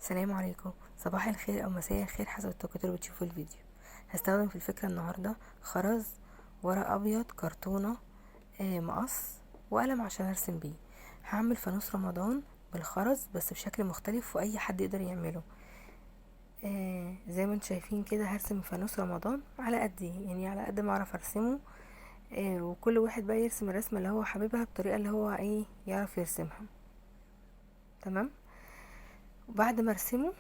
السلام عليكم، صباح الخير او مساء الخير حسب التوقيت اللي بتشوفوا الفيديو. هستخدم في الفكرة النهاردة خرز، ورق ابيض، كرتونة، مقص وقلم عشان ارسم بيه. هعمل فانوس رمضان بالخرز بس بشكل مختلف واي حد يقدر يعمله. زي ما انتم شايفين كده هرسم فانوس رمضان على قدي، يعني على قد ما اعرف ارسمه. وكل واحد بقى يرسم الرسمة اللي هو حاببها بالطريقة اللي هو يعرف يرسمها. تمام. وبعد ما ارسمه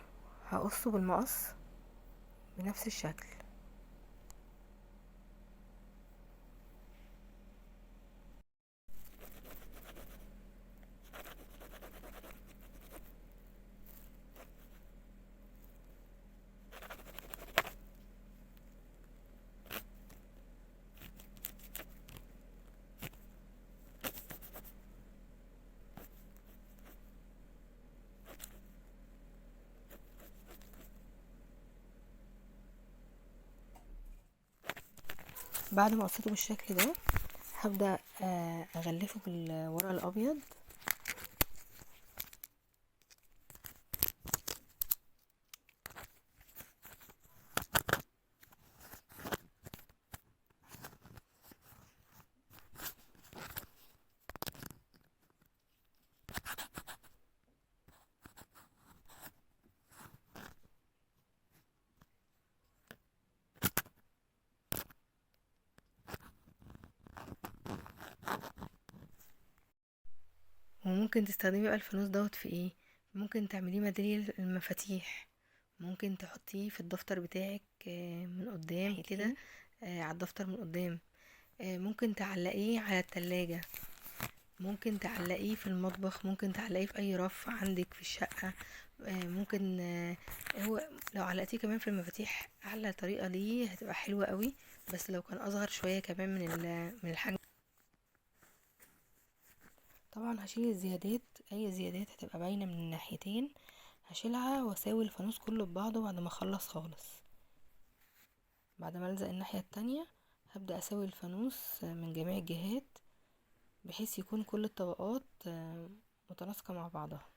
هقصه بالمقص بنفس الشكل. بعد ما قصيته بالشكل ده هبدأ اغلفه بالورق الابيض. وممكن تستخدمي بقى الفانوس دوت في ايه؟ ممكن تعمليه ميدالية المفاتيح، ممكن تحطيه في الدفتر بتاعك من قدام كده، على الدفتر من قدام. ممكن تعلقيه على التلاجة، ممكن تعلقيه في المطبخ، ممكن تعلقيه في اي رف عندك في الشقة. ممكن هو لو علقتيه كمان في المفاتيح احلى طريقة ليه، هتبقى حلوة قوي. بس لو كان اصغر شوية كمان من الحجم. طبعا هشيل الزيادات، اي زيادات هتبقى باينة من الناحيتين هشيلها واساوي الفانوس كله ببعضه بعد ما اخلص خالص. بعد ما الزق الناحية التانية هبدأ اساوي الفانوس من جميع الجهات بحيث يكون كل الطبقات متناسقة مع بعضها.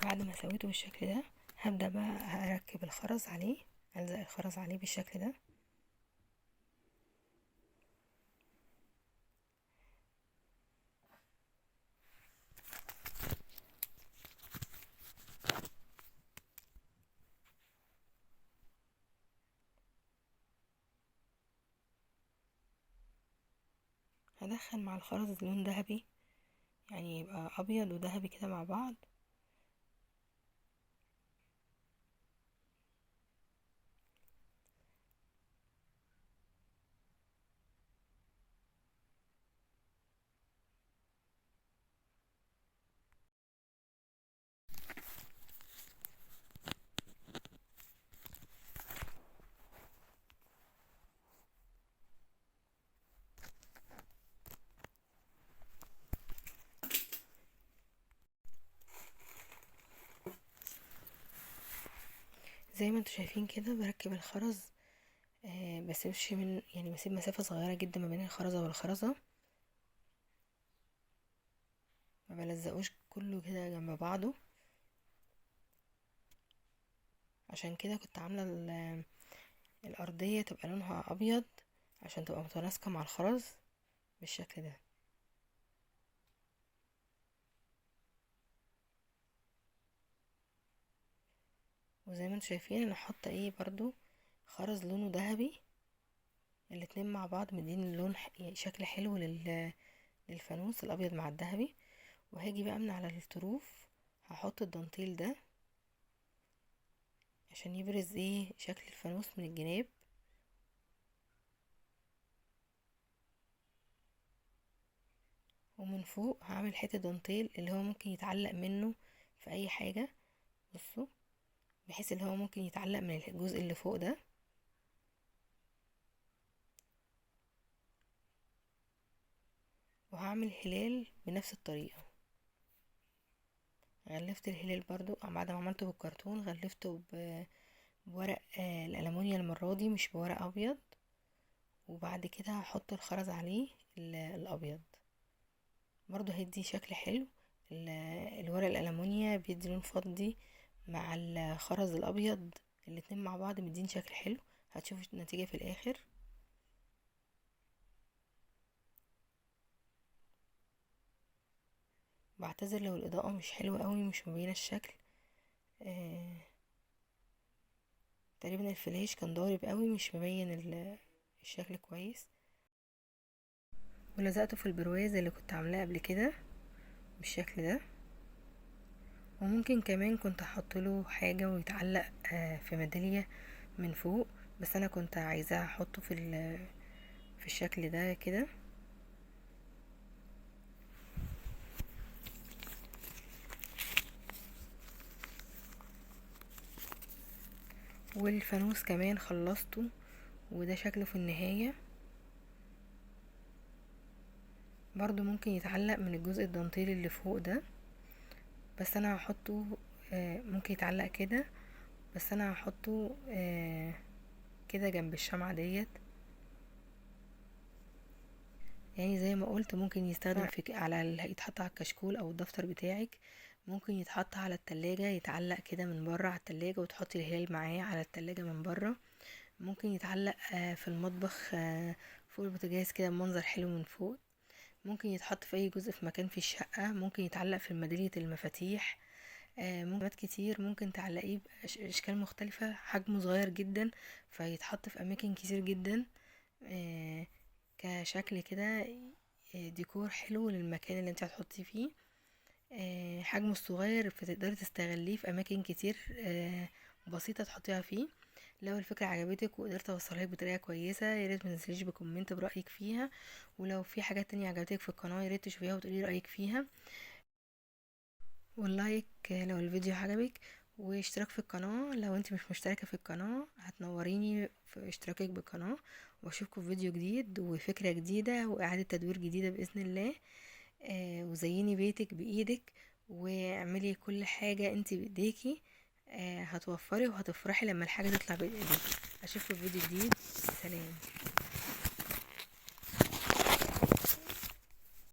بعد ما سويته بالشكل ده هبدأ بقى اركب الخرز عليه، الزق الخرز عليه بالشكل ده. هدخل مع الخرز لون ذهبي، يعني يبقى ابيض وذهبي كده مع بعض. زي ما انتوا شايفين كده بركب الخرز، بسيبش من يعني بسيب مسافة صغيرة جدا ما بين الخرزة والخرزة، ما بلزقوش كله كده جنب بعضه. عشان كده كنت عاملة الأرضية تبقى لونها أبيض عشان تبقى متناسقة مع الخرز بالشكل ده. وزي ما انتوا شايفين انا حاطة برضو خرز لونه ذهبي، الاتنين مع بعض مدين اللون يعني شكل حلو للفانوس الأبيض مع الذهبي. وهاجي بقى من على الطروف هحط الدانتيل ده عشان يبرز شكل الفانوس من الجناب. ومن فوق هعمل حته دانتيل اللي هو ممكن يتعلق منه في اي حاجه. بصوا، بحيث اللي هو ممكن يتعلق من الجزء اللي فوق ده. وهعمل هلال بنفس الطريقه. غلفت الهلال برضو بعد ما عملته بالكرتون، غلفته بورق الألمونيا المرة دي، مش بورق ابيض. وبعد كده هحط الخرز عليه الابيض، برضو هيدي شكل حلو. الورق الألمونيا بيدي لون فضي مع الخرز الابيض، الاتنين مع بعض مدين شكل حلو. هتشوفوا النتيجة في الاخر. بعتذر لو الاضاءة مش حلوة قوي، مش مبينة الشكل. تقريبا الفلاش كان ضارب قوي، مش مبين الشكل كويس. ولزقته في البرواز اللي كنت عاملاه قبل كده بالشكل ده. وممكن كمان كنت احط له حاجه ويتعلق في ميداليه من فوق، بس انا كنت عايزاه احطه في الشكل ده كده. والفانوس كمان خلصته، وده شكله في النهايه. برضو ممكن يتعلق من الجزء الدانتيل اللي فوق ده، بس انا هحطه ممكن يتعلق كده، بس انا هحطه كده جنب الشمعة ديت. يعني زي ما قلت ممكن يستخدم يتحط على الكشكول او الدفتر بتاعك. ممكن يتحط على التلاجة، يتعلق كده من بره على التلاجة، وتحطي الهلال معاه على التلاجة من بره. ممكن يتعلق في المطبخ فوق البوتاجاز كده بمنظر حلو من فوق. ممكن يتحط في اي جزء في مكان في الشقة. ممكن يتعلق في ميدالية المفاتيح. ممكن كتير ممكن تعلقيه باشكال مختلفة، حجمه صغير جدا فيتحط في اماكن كتير جدا كشكل كده ديكور حلو للمكان اللي انت هتحطي فيه. حجمه الصغير فتقدري تستغليه في اماكن كتير بسيطة تحطيها فيه. لو الفكرة عجبتك وقدرت اوصلها لك بطريقة كويسة، ياريت متنسيش بكومنت برأيك فيها. ولو في حاجات تانية عجبتك في القناة ياريت تشوفيها وتقولي رأيك فيها. واللايك لو الفيديو عجبك، واشتراك في القناة لو انت مش مشتركة في القناة، هتنوريني في اشتراكك بالقناة. واشوفكم في فيديو جديد وفكرة جديدة واعادة تدوير جديدة بإذن الله. وزيني بيتك بإيدك، واعملي كل حاجة انت بإيديكي. هتوفري وهتفرحي لما الحاجة تطلع بإيديك. اشوفكم في فيديو جديد. سلام.